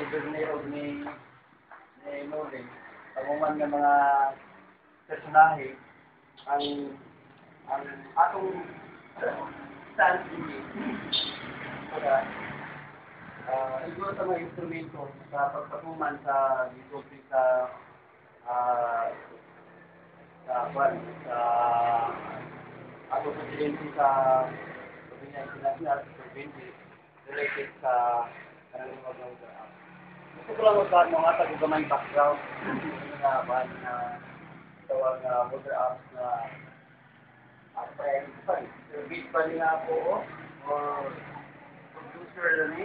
gobernero ni Nolin, paguman ng mga personahe, ang atong stance ini. Kaya, siguro sa mga instrumento sa pagpatuman sa ditopi sa ato presidente sa Pilipinas International Presidente related sa kanang mga gusto ko lang magkano gamay background na ban na tawag na voter apps na friend pa service pa niya ako or producer na ni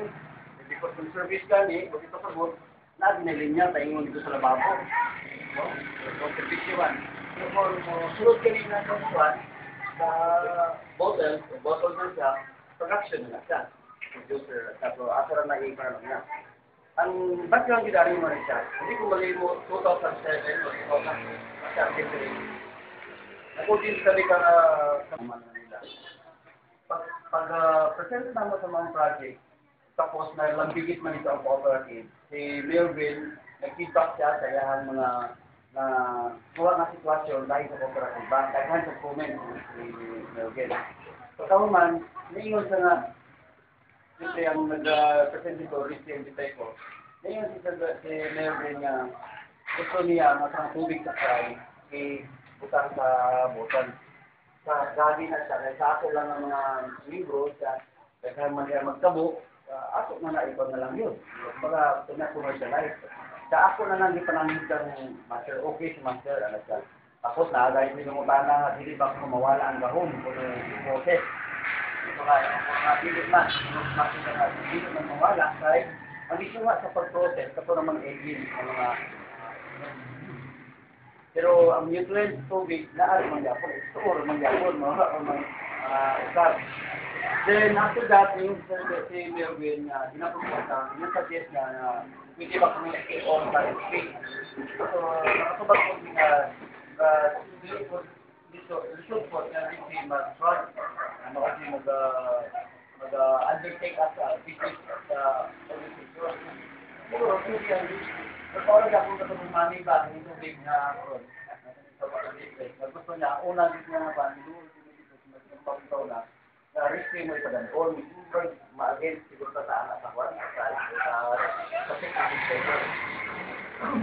because kung service ka ni kung ito pagod na dinalinya tayo dito sa lababo no contribution so kung sunod ka rin na kung sa bottle na siya production na siya producer tapos asara na i-parang niya ang background yun rin mo rin siya hindi ko mali mo 2007 o 2007 ako din sabi ka sa mga nila. Pag present naman sa mga project, tapos na lambigit man ito ang cooperative, si Melvin, nag-feedback siya sa iyahan mga na kuha na sitwasyon dahil sa cooperative ba, dahil sa comment si Melvin. So kamo man, naingon sa nga, siyempre ang nag-present ito, Christian Bitay ko, naingon si Melvin nga, gusto niya masang tubig sa fry, utang sa botol. Sa gabi na siya, kaya sa ako lang ang mga libro, kaya man siya magtabo, ako na naibang na lang yun. Para pina-commercialize. Sa ako na lang ipanangin ng master, okay si master, alas siya. Tapos naagay pinungutan na, hindi ba mawala ang gahon kung process. Kaya mga pilit man, hindi man mawala, kahit ang issue nga sa pag-process, kapag naman egin, ang mga pero ang nutrient tubig naari man gyapon store man gyapon no usab then after that yung si Melvin ginaproponta suggest na pwede ba kami i-on sa space so nakatubag ko nga lisod po na rin si mag-front kasi mag-undertake as a business sa organization siguro pwede ang pero ako sa pagmamani ba, yung tubig na sa pag-ibig. Gusto niya, unang dito nga ba, doon dito sa pagkitaw na, na risky mo ito dan, or ma-against siguro sa anak sa kwan, sa security.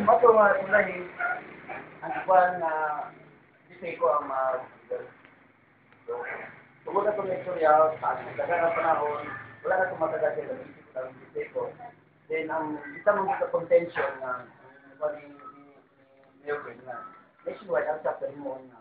Mato nga, unahin, ang kwan na disay ko ang tungkol na itong istorya, sa dagang panahon, wala na itong matagasin na disay ko. Then, ang isa mong sa contention na ni Melvin na nationwide ang chapter mo na